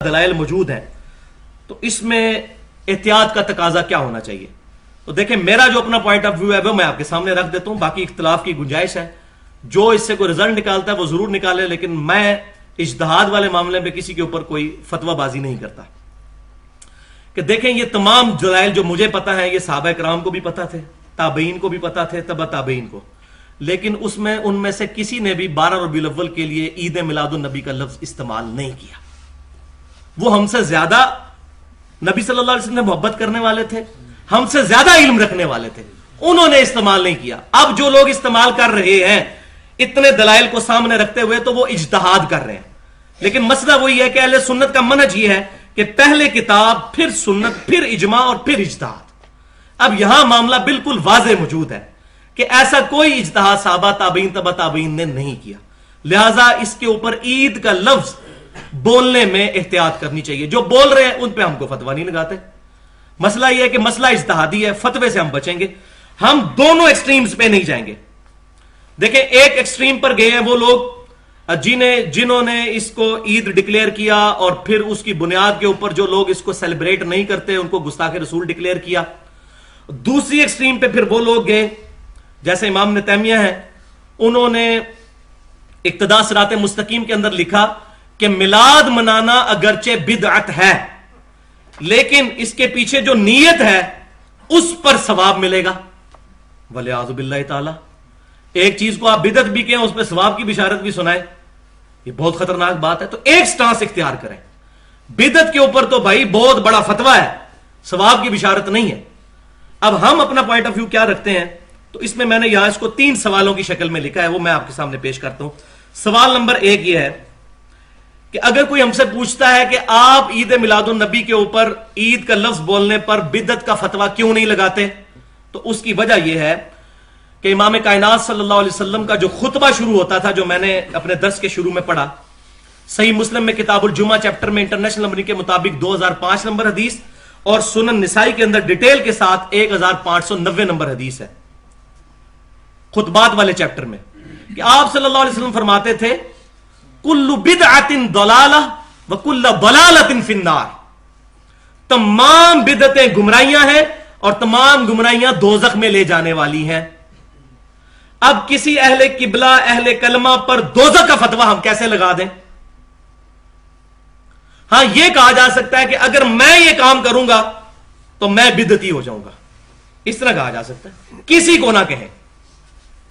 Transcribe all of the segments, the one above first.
دلائل موجود ہیں تو اس میں احتیاط کا تقاضا کیا ہونا چاہیے. تو دیکھیں میرا جو اپنا پوائنٹ آف ویو ہے وہ میں آپ کے سامنے رکھ دیتا ہوں. باقی اختلاف کی گنجائش ہے, جو اس سے کوئی رزلٹ نکالتا ہے وہ ضرور نکالے, لیکن میں اجتہاد والے معاملے میں کسی کے اوپر کوئی فتویٰ بازی نہیں کرتا. کہ دیکھیں یہ تمام دلائل جو مجھے پتا ہے یہ صحابہ کرام کو بھی پتا تھے, تابعین کو بھی پتا تھے, تبع تابعین کو, لیکن ان میں سے کسی نے بھی 12 ربیع الاول کے لیے عید میلاد النبی کا لفظ استعمال نہیں کیا. وہ ہم سے زیادہ نبی صلی اللہ علیہ وسلم سے محبت کرنے والے تھے, ہم سے زیادہ علم رکھنے والے تھے, انہوں نے استعمال نہیں کیا. اب جو لوگ استعمال کر رہے ہیں اتنے دلائل کو سامنے رکھتے ہوئے تو وہ اجتہاد کر رہے ہیں. لیکن مسئلہ وہی ہے کہ اہل سنت کا منہج یہ ہے کہ پہلے کتاب, پھر سنت, پھر اجماع اور پھر اجتہاد. اب یہاں معاملہ بالکل واضح موجود ہے کہ ایسا کوئی اجتہاد صحابہ تابعین تبع تابعین نے نہیں کیا. لہذا اس کے اوپر عید کا لفظ بولنے میں احتیاط کرنی چاہیے. جو بول رہے ہیں ان پہ ہم کو فتویٰ نہیں لگاتے. مسئلہ یہ ہے کہ مسئلہ اجتہادی ہے, فتوے سے ہم بچیں گے, ہم دونوں ایکسٹریمز پہ نہیں جائیں گے. دیکھیں ایک ایکسٹریم پر گئے ہیں وہ لوگ جنہوں نے اس کو عید ڈکلیئر کیا اور پھر اس کی بنیاد کے اوپر جو لوگ اس کو سیلیبریٹ نہیں کرتے ان کو گستاخ رسول ڈکلیئر کیا. دوسری ایکسٹریم پہ پھر وہ لوگ گئے جیسے امام ابن تیمیہ ہیں, انہوں نے اقتداء صراط مستقیم کے اندر لکھا کہ میلاد منانا اگرچہ بدعت ہے لیکن اس کے پیچھے جو نیت ہے اس پر ثواب ملے گا. ولیعوذ باللہ تعالی, ایک چیز کو آپ بدعت بھی کہیں اس پہ ثواب کی بشارت بھی سنائیں, یہ بہت خطرناک بات ہے. تو ایک سٹانس اختیار کریں. بدعت کے اوپر تو بھائی بہت بڑا فتویٰ ہے, ثواب کی بشارت نہیں ہے. اب ہم اپنا پوائنٹ آف ویو کیا رکھتے ہیں, تو اس میں نے یہاں اس کو 3 سوالوں کی شکل میں لکھا ہے, وہ میں آپ کے سامنے پیش کرتا ہوں. سوال نمبر 1 یہ ہے کہ اگر کوئی ہم سے پوچھتا ہے کہ آپ عید میلاد النبی کے اوپر عید کا لفظ بولنے پر بدعت کا فتویٰ کیوں نہیں لگاتے, تو اس کی وجہ یہ ہے کہ امام کائنات صلی اللہ علیہ وسلم کا جو خطبہ شروع ہوتا تھا, جو میں نے اپنے درس کے شروع میں پڑھا, صحیح مسلم میں کتاب الجمعہ چیپٹر میں انٹرنیشنل نمبرنگ کے مطابق 2005 نمبر حدیث اور سنن نسائی کے اندر ڈیٹیل کے ساتھ 1590 نمبر حدیث ہے خطبات والے چیپٹر میں, کہ آپ صلی اللہ علیہ وسلم فرماتے تھے کل بدعت ضلالہ وکل ضلالۃ فی النار, تمام بدعتیں گمراہیاں ہیں اور تمام گمراہیاں دوزخ میں لے جانے والی ہیں. اب کسی اہل قبلہ اہل کلمہ پر دوزخ کا فتویٰ ہم کیسے لگا دیں؟ ہاں یہ کہا جا سکتا ہے کہ اگر میں یہ کام کروں گا تو میں بدعتی ہو جاؤں گا, اس طرح کہا جا سکتا ہے. کسی کو نہ کہیں,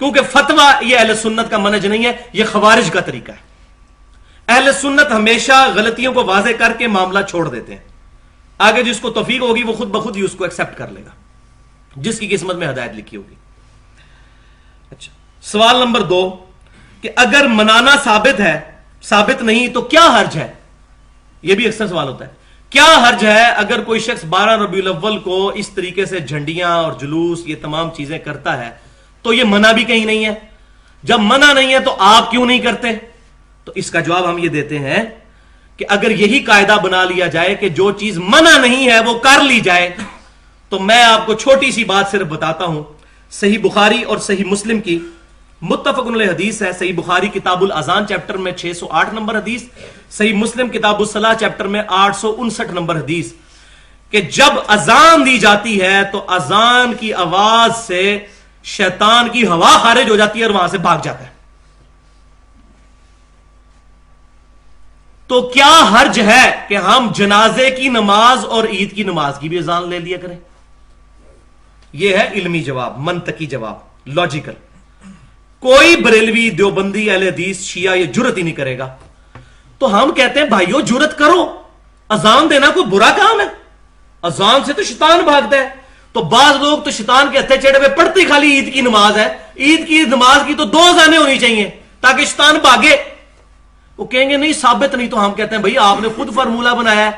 کیونکہ فتویٰ یہ اہل سنت کا منہج نہیں ہے, یہ خوارج کا طریقہ ہے. اہل سنت ہمیشہ غلطیوں کو واضح کر کے معاملہ چھوڑ دیتے ہیں, آگے جس کو توفیق ہوگی وہ خود بخود ہی اس کو ایکسپٹ کر لے گا, جس کی قسمت میں ہدایت لکھی ہوگی. اچھا, سوال نمبر 2 کہ اگر منانا ثابت نہیں تو کیا حرج ہے؟ یہ بھی اکثر سوال ہوتا ہے, کیا حرج ہے اگر کوئی شخص 12 ربیع الاول کو اس طریقے سے جھنڈیاں اور جلوس یہ تمام چیزیں کرتا ہے, تو یہ منع بھی کہیں نہیں ہے. جب منع نہیں ہے تو آپ کیوں نہیں کرتے؟ تو اس کا جواب ہم یہ دیتے ہیں کہ اگر یہی قاعدہ بنا لیا جائے کہ جو چیز منع نہیں ہے وہ کر لی جائے, تو میں آپ کو چھوٹی سی بات صرف بتاتا ہوں. صحیح بخاری اور صحیح مسلم کی متفق علیہ حدیث ہے. صحیح بخاری کتاب الاذان چیپٹر میں 608 نمبر حدیث, صحیح مسلم کتاب الصلاۃ چیپٹر میں 859 نمبر حدیث, کہ جب اذان دی جاتی ہے تو اذان کی آواز سے شیطان کی ہوا خارج ہو جاتی ہے اور وہاں سے بھاگ جاتا ہے. تو کیا حرج ہے کہ ہم جنازے کی نماز اور عید کی نماز کی بھی اذان لے لیا کریں؟ یہ ہے علمی جواب, منطقی جواب, لاجیکل. کوئی بریلوی, دیوبندی, اہل حدیث, شیعہ یہ جرت ہی نہیں کرے گا. تو ہم کہتے ہیں بھائیو جرت کرو, اذان دینا کوئی برا کام ہے؟ اذان سے تو شیطان بھاگتا ہے. تو بعض لوگ تو شیطان کے ہتھے چڑھے ہوئے پڑھتے خالی عید کی نماز ہے, عید کی نماز کی تو 2 اذانیں ہونی چاہیے تاکہ شیطان بھاگے. وہ کہیں گے نہیں ثابت نہیں. تو ہم کہتے ہیں بھائی آپ نے خود فارمولہ بنایا ہے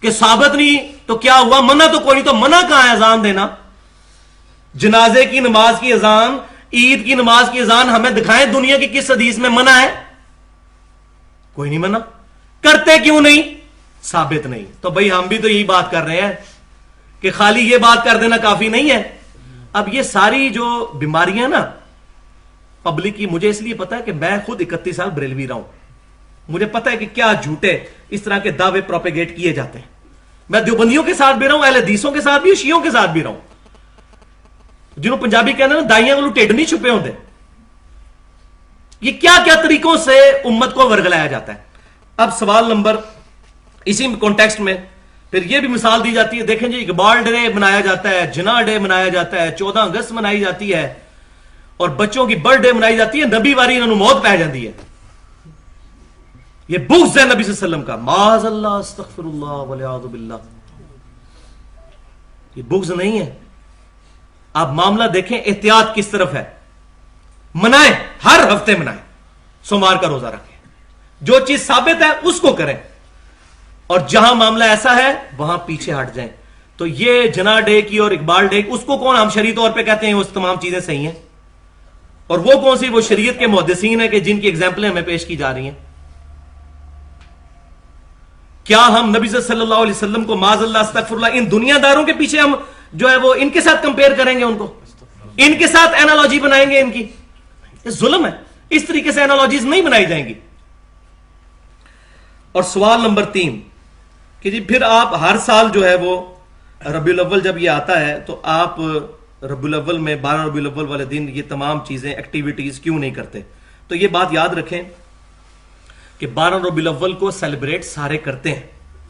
کہ ثابت نہیں تو کیا ہوا, منع تو کوئی نہیں, تو منع کہاں ہے اذان دینا؟ جنازے کی نماز کی اذان, عید کی نماز کی اذان ہمیں دکھائیں دنیا کی کس حدیث میں منع ہے؟ کوئی نہیں منع. کرتے کیوں نہیں؟ ثابت نہیں. تو بھائی ہم بھی تو یہی بات کر رہے ہیں کہ خالی یہ بات کر دینا کافی نہیں ہے. اب یہ ساری جو بیماریاں نا پبلک کی, مجھے اس لیے پتا ہے کہ میں خود 31 سال بریلوی رہا ہوں, مجھے پتا ہے کہ کیا جھوٹے اس طرح کے دعوے پروپیگیٹ کیے جاتے ہیں. میں دیوبندیوں کے ساتھ بھی رہا ہوں, اہل حدیثوں کے ساتھ بھی, شیعوں کے ساتھ بھی رہا ہوں, جنہوں پنجابی کہنا نا دائیاں کو ٹیڈ نہیں چھپے ہوتے. یہ کیا کیا طریقوں سے امت کو ورگلایا جاتا ہے. اب سوال نمبر اسی کانٹیکسٹ میں پھر یہ بھی مثال دی جاتی ہے, دیکھیں جی اقبال ڈے منایا جاتا ہے, جناح ڈے منایا جاتا ہے, 14 اگست منائی جاتی ہے, اور بچوں کی برتھ ڈے منائی جاتی ہے, نبی واری انہوں موت پہ جاتی ہے. یہ بغض ہے نبی صلی اللہ علیہ وسلم کا, معاذ اللہ استغفر اللہ والعیاذ باللہ. یہ بغض نہیں ہے. آپ معاملہ دیکھیں احتیاط کس طرف ہے. منائیں, ہر ہفتے منائیں, سوموار کا روزہ رکھیں, جو چیز ثابت ہے اس کو کریں, اور جہاں معاملہ ایسا ہے وہاں پیچھے ہٹ جائیں. تو یہ جناح ڈے کی اور اقبال ڈے اس کو کون ہم شرعی طور پہ کہتے ہیں, اس تمام چیزیں صحیح ہیں, اور وہ کون سی وہ شریعت کے محدثین ہیں کہ جن کی ایگزامپلیں ہمیں پیش کی جا رہی ہیں. کیا ہم نبی صلی اللہ علیہ وسلم کو معاذ اللہ استغفر اللہ ان دنیا داروں کے پیچھے ہم جو ہے وہ ان کے ساتھ کمپیئر کریں گے, ان کو ان کے ساتھ اینالوجی بنائیں گے؟ ان کی یہ ظلم ہے. اس طریقے سے اینالوجیز نہیں بنائی جائیں گی. اور سوال نمبر 3 کہ جی پھر آپ ہر سال جو ہے وہ ربیع الاول جب یہ آتا ہے تو آپ ربیع الاول میں 12 ربیع الاول والے دن یہ تمام چیزیں ایکٹیویٹیز کیوں نہیں کرتے؟ تو یہ بات یاد رکھیں کہ 12 ربیع الاول کو سیلیبریٹ سارے کرتے ہیں.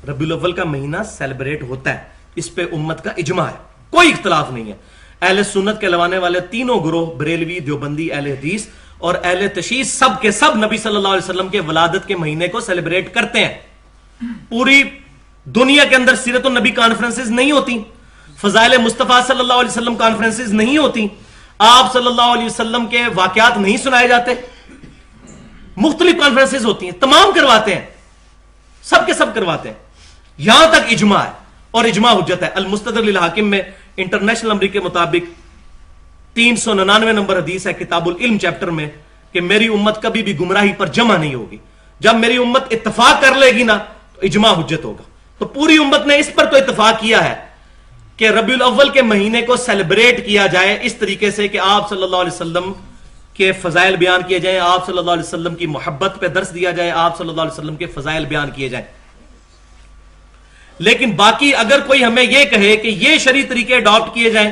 ربیع الاول کا مہینہ سیلیبریٹ ہوتا ہے, اس پہ امت کا اجماع ہے, کوئی اختلاف نہیں ہے. اہل سنت کے لوانے والے تینوں گروہ, بریلوی, دیوبندی, اہل حدیث اور اہل تشیع, سب کے سب نبی صلی اللہ علیہ وسلم کے ولادت کے مہینے کو سیلیبریٹ کرتے ہیں. پوری دنیا کے اندر سیرت النبی کانفرنسز نہیں ہوتی, فضائل مصطفیٰ صلی اللہ علیہ وسلم کانفرنسز نہیں ہوتی, آپ صلی اللہ علیہ وسلم کے واقعات نہیں سنائے جاتے, مختلف کانفرنسز ہوتی ہیں, تمام کرواتے ہیں, سب کے سب کرواتے ہیں. یہاں تک اجماع ہے اور اجماع حجت ہے. المستدرک للحاکم میں انٹرنیشنل نمبر کے مطابق 399 نمبر حدیث ہے کتاب العلم چیپٹر میں کہ میری امت کبھی بھی گمراہی پر جمع نہیں ہوگی. جب میری امت اتفاق کر لے گی نا تو اجماع حجت ہوگا. تو پوری امت نے اس پر تو اتفاق کیا ہے کہ ربیع الاول کے مہینے کو سیلیبریٹ کیا جائے اس طریقے سے کہ آپ صلی اللہ علیہ وسلم کے فضائل بیان کیے جائیں, آپ صلی اللہ علیہ وسلم کی محبت پہ درس دیا جائے, آپ صلی اللہ علیہ وسلم کے فضائل بیان کیے جائیں. لیکن باقی اگر کوئی ہمیں یہ کہے کہ یہ شرعی طریقے اڈاپٹ کیے جائیں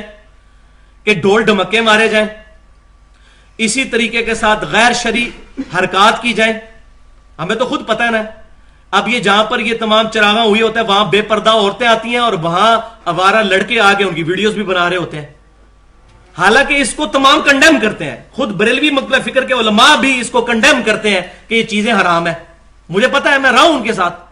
کہ ڈول ڈھمکے مارے جائیں, اسی طریقے کے ساتھ غیر شرعی حرکات کی جائیں, ہمیں تو خود پتہ ہے نا, اب یہ جہاں پر یہ تمام چراغاں ہوئی ہوتے ہیں وہاں بے پردہ عورتیں آتی ہیں اور وہاں آوارہ لڑکے آ کے ان کی ویڈیوز بھی بنا رہے ہوتے ہیں, حالانکہ اس کو تمام کنڈیم کرتے ہیں. خود بریلوی مطلب فکر کے علماء بھی اس کو کنڈیم کرتے ہیں کہ یہ چیزیں حرام ہیں. مجھے پتا ہے, میں رہا ہوں ان کے ساتھ,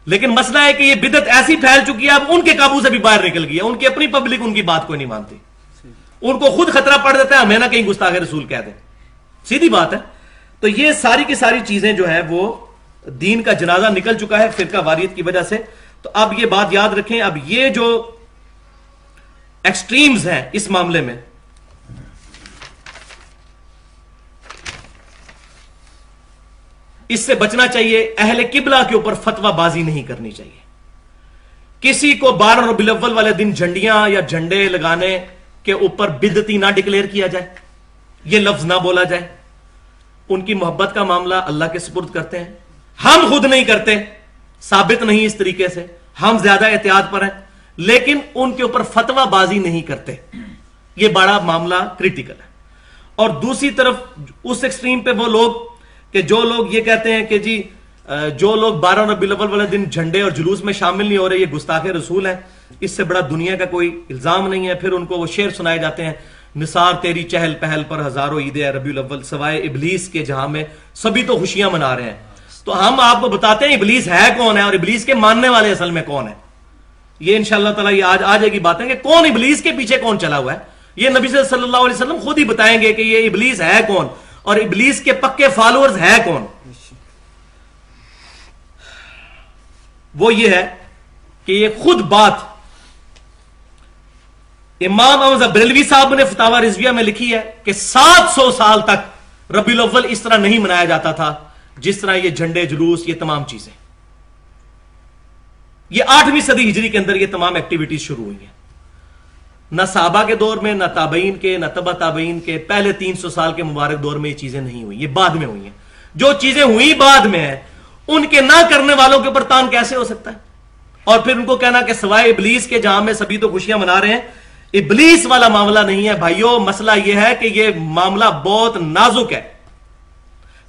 لیکن مسئلہ ہے کہ یہ بدعت ایسی پھیل چکی ہے اب ان کے قابو سے بھی باہر نکل گئی ہے. ان کی اپنی پبلک ان کی بات کو نہیں مانتی, ان کو خود خطرہ پڑ دیتا ہے ہمیں نہ کہیں گستاخ رسول کہہ دیں, سیدھی بات ہے. تو یہ ساری کی ساری چیزیں جو ہے وہ دین کا جنازہ نکل چکا ہے فرقہ واریت کی وجہ سے. تو اب یہ بات یاد رکھیں, اب یہ جو ایکسٹریمز ہیں اس معاملے میں, اس سے بچنا چاہیے. اہل قبلہ کے اوپر فتویٰ بازی نہیں کرنی چاہیے. کسی کو 12 ربیع الاول والے دن جھنڈیاں یا جھنڈے لگانے کے اوپر بدعتی نہ ڈکلیئر کیا جائے, یہ لفظ نہ بولا جائے. ان کی محبت کا معاملہ اللہ کے سپرد کرتے ہیں, ہم خود نہیں کرتے, ثابت نہیں اس طریقے سے, ہم زیادہ احتیاط پر ہیں, لیکن ان کے اوپر فتویٰ بازی نہیں کرتے. یہ بڑا معاملہ کریٹیکل ہے. اور دوسری طرف اس ایکسٹریم پہ وہ لوگ کہ جو لوگ یہ کہتے ہیں کہ جی جو لوگ 12 ربیع الاول والے دن جھنڈے اور جلوس میں شامل نہیں ہو رہے یہ گستاخ رسول ہیں, اس سے بڑا دنیا کا کوئی الزام نہیں ہے. پھر ان کو وہ شعر سنائے جاتے ہیں, نثار تیری چہل پہل پر ہزاروں عید ہے ربیع الاول سوائے ابلیس کے جہاں میں سبھی تو خوشیاں منا رہے ہیں. تو ہم آپ کو بتاتے ہیں ابلیس ہے کون ہے اور ابلیس کے ماننے والے اصل میں کون ہے. یہ انشاءاللہ تعالی یہ آج آ جائے گی باتیں کہ کون ابلیس کے پیچھے کون چلا ہوا ہے. یہ نبی صلی اللہ علیہ وسلم خود ہی بتائیں گے کہ یہ ابلیس ہے کون اور ابلیس کے پکے فالوورز ہے کون. وہ یہ ہے کہ یہ خود بات امام احمد بریلوی صاحب نے فتاوی رضویہ میں لکھی ہے کہ 700 سال تک ربیع الاول اس طرح نہیں منایا جاتا تھا جس طرح یہ جھنڈے جلوس یہ تمام چیزیں. یہ 8ویں صدی ہجری کے اندر یہ تمام ایکٹیویٹیز شروع ہوئی ہیں. نہ صحابہ کے دور میں, نہ تابعین کے, نہ تبع تابعین کے, پہلے 300 سال کے مبارک دور میں یہ چیزیں نہیں ہوئی, یہ بعد میں ہوئی ہیں. جو چیزیں ہوئی بعد میں ہیں ان کے نہ کرنے والوں کے اوپر تان کیسے ہو سکتا ہے؟ اور پھر ان کو کہنا کہ سوائے ابلیس کے جہاں میں سبھی تو خوشیاں منا رہے ہیں، ابلیس والا معاملہ نہیں ہے بھائیو. مسئلہ یہ ہے کہ یہ معاملہ بہت نازک ہے.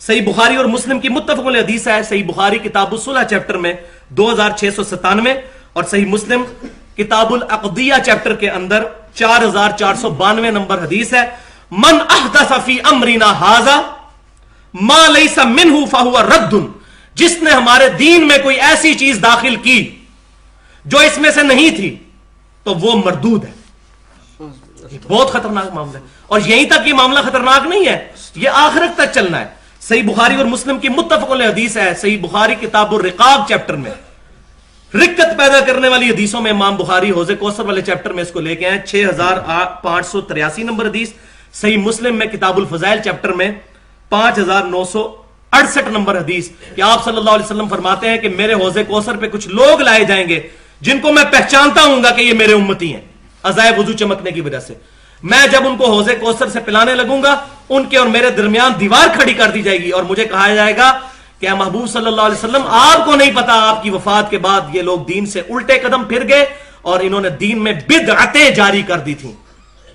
صحیح بخاری اور مسلم کی متفق علیہ حدیث ہے. صحیح بخاری کتاب الصلح چیپٹر میں 2697 اور صحیح مسلم کتاب العقدیہ چیپٹر کے اندر 4492 نمبر حدیث ہے. من احدث فی امرنا ھذا ما لیس منہ فہو رد. جس نے ہمارے دین میں کوئی ایسی چیز داخل کی جو اس میں سے نہیں تھی تو وہ مردود ہے. بہت خطرناک معاملہ ہے. اور یہیں تک یہ معاملہ خطرناک نہیں ہے، یہ آخرت تک چلنا ہے. صحیح بخاری اور مسلم کی متفق علیہ حدیث ہے. صحیح بخاری کتاب الرقاق چیپٹر میں رکت پیدا کرنے والی حدیثوں میں امام بخاری حوض کوثر والے چیپٹر میں اس کو لے کے ہیں 6583 نمبر حدیث. صحیح مسلم میں کتاب الفضائل چیپٹر میں 5968 نمبر حدیث کہ آپ صلی اللہ علیہ وسلم فرماتے ہیں کہ میرے حوض کوثر پہ کچھ لوگ لائے جائیں گے جن کو میں پہچانتا ہوں گا کہ یہ میرے امتی ہیں ازائے وضو چمکنے کی وجہ سے. میں جب ان کو حوض کوثر سے پلانے لگوں گا ان کے اور میرے درمیان دیوار کھڑی کر دی جائے گی اور مجھے کہا جائے گا کہ محبوب صلی اللہ علیہ وسلم آپ کو نہیں پتا آپ کی وفات کے بعد یہ لوگ دین سے الٹے قدم پھر گئے اور انہوں نے دین میں بدعتیں جاری کر دی تھیں.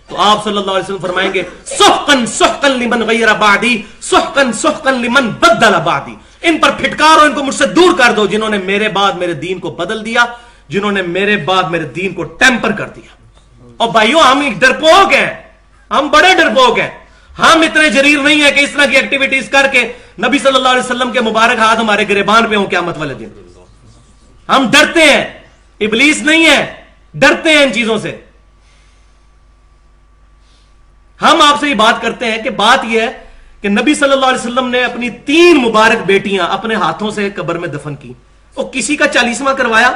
تو آپ صلی اللہ علیہ وسلم فرمائیں گے سحقن سحقن لمن غیر بعدی سحقن سحقن لمن بدل بعدی. ان پر پھٹکارو، ان کو مجھ سے دور کر دو جنہوں نے میرے بعد میرے دین کو بدل دیا، جنہوں نے میرے بعد میرے دین کو ٹیمپر کر دیا. اور بھائیوں ہم ڈرپوک ہیں، ہم بڑے ڈرپوک ہیں. ہم اتنے جریر نہیں ہیں کہ اس طرح کی ایکٹیویٹیز کر کے نبی صلی اللہ علیہ وسلم کے مبارک ہاتھ ہمارے گریبان پہ ہوں قیامت والے دن. ہم ڈرتے ہیں، ابلیس نہیں ہے، ڈرتے ہیں ان چیزوں سے. ہم آپ سے یہ بات کرتے ہیں کہ بات یہ ہے کہ نبی صلی اللہ علیہ وسلم نے اپنی 3 مبارک بیٹیاں اپنے ہاتھوں سے قبر میں دفن کی. اور کسی کا 40واں کروایا،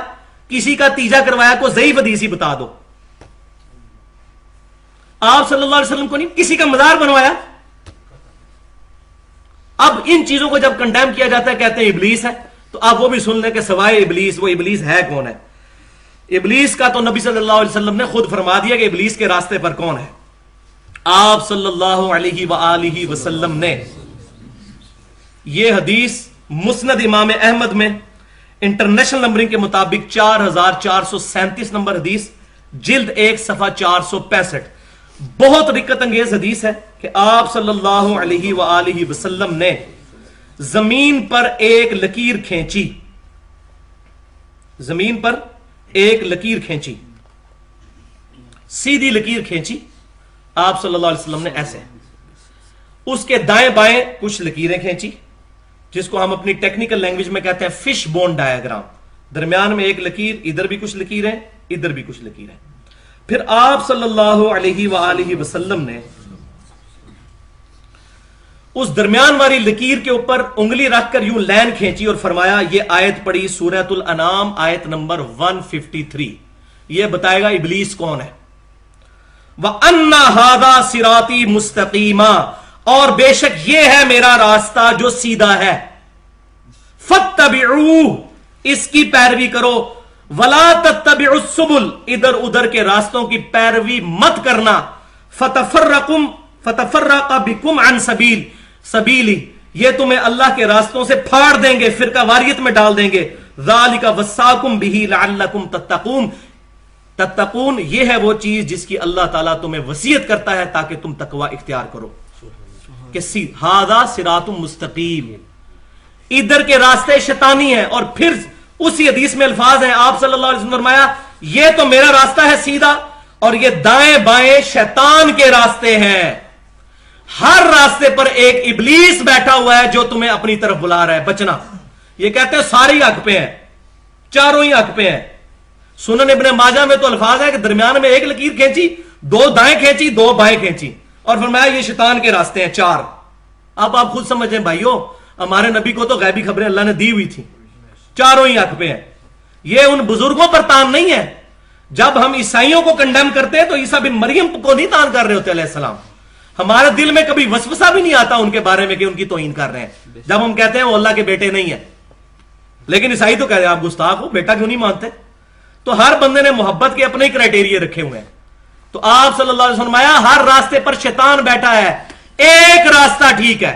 کسی کا 3 کروایا. کو ضعیف حدیث ہی بتا دو. آپ صلی اللہ علیہ وسلم کو نہیں کسی کا مزار بنوایا. اب ان چیزوں کو جب کنڈیم کیا جاتا ہے کہتے ہیں ابلیس ہے. تو آپ وہ بھی سن لیں کہ سوائے ابلیس وہ ابلیس ہے کون ہے. ابلیس کا تو نبی صلی اللہ علیہ وسلم نے خود فرما دیا کہ ابلیس کے راستے پر کون ہے. آپ صلی اللہ علیہ وآلہ وسلم نے یہ حدیث مسند امام احمد میں انٹرنیشنل نمبرنگ کے مطابق 4437 نمبر حدیث جلد 1 صفحہ 465 بہت رکت انگیز حدیث ہے کہ آپ صلی اللہ علیہ وآلہ وسلم نے زمین پر ایک لکیر کھینچی. زمین پر ایک لکیر کھینچی، سیدھی لکیر کھینچی آپ صلی اللہ علیہ وسلم نے ایسے. اس کے دائیں بائیں کچھ لکیریں کھینچی جس کو ہم اپنی ٹیکنیکل لینگویج میں کہتے ہیں فش بون ڈایاگرام. درمیان میں ایک لکیر، ادھر بھی کچھ لکیریں، ادھر بھی کچھ لکیریں. پھر آپ صلی اللہ علیہ وآلہ وسلم نے اس درمیان والی لکیر کے اوپر انگلی رکھ کر یوں لین کھینچی اور فرمایا یہ آیت پڑھی سورۃ الانعام آیت نمبر 153. یہ بتائے گا ابلیس کون ہے. وَأَنَّ هَذَا صِرَاطِي مُسْتَقِيمًا، اور بے شک یہ ہے میرا راستہ جو سیدھا ہے. فَاتَّبِعُوهُ، اس کی پیروی کرو. وَلَا تَتَّبِعُوا السُّبُلَ، ادھر ادھر کے راستوں کی پیروی مت کرنا. فَتَفَرَّقَ بِكُمْ عَنْ سَبِيلِي، یہ تمہیں اللہ کے راستوں سے پھاڑ دیں گے، فرقہ واریت میں ڈال دیں گے. ذَلِكَ وَصَّاكُمْ بِهِ لَعَلَّكُمْ تَتَّقُونَ، تتقون یہ ہے وہ چیز جس کی اللہ تعالیٰ تمہیں وصیت کرتا ہے تاکہ تم تقوی اختیار کرو. کہ ھذا صراط مستقیم، ادھر کے راستے شیطانی ہیں. اور پھر اسی حدیث میں الفاظ ہیں آپ صلی اللہ علیہ وسلم نے فرمایا یہ تو میرا راستہ ہے سیدھا اور یہ دائیں بائیں شیطان کے راستے ہیں. ہر راستے پر ایک ابلیس بیٹھا ہوا ہے جو تمہیں اپنی طرف بلا رہا ہے. بچنا. یہ کہتے ہیں سارے ہی حق پہ ہیں، چاروں ہی حق پہ ہیں. سنن ابن ماجہ میں تو الفاظ ہے کہ درمیان میں ایک لکیر کھینچی، 2 دائیں کھینچی، 2 بائیں کھینچی اور فرمایا یہ شیطان کے راستے ہیں 4. اب آپ خود سمجھیں بھائیوں، ہمارے نبی کو تو غیبی خبریں اللہ نے دی ہوئی تھی، چاروں ہی حق پہ ہیں. یہ ان بزرگوں پر تان نہیں ہے. جب ہم عیسائیوں کو کنڈیم کرتے ہیں تو عیسیٰ بن مریم کو نہیں تان کر رہے ہوتے علیہ السلام. ہمارے دل میں کبھی وسوسہ بھی نہیں آتا ان کے بارے میں کہ ان کی توہین کر رہے ہیں جب ہم کہتے ہیں وہ اللہ کے بیٹے نہیں ہیں. لیکن عیسائی تو کہہ رہے ہیں آپ گستاخ ہو، بیٹا کیوں نہیں مانتے. تو ہر بندے نے محبت کے اپنے ہی کرائٹیریا رکھے ہوئے ہیں. تو آپ صلی اللہ علیہ وسلم آیا ہر راستے پر شیطان بیٹھا ہے، ایک راستہ ٹھیک ہے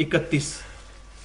31,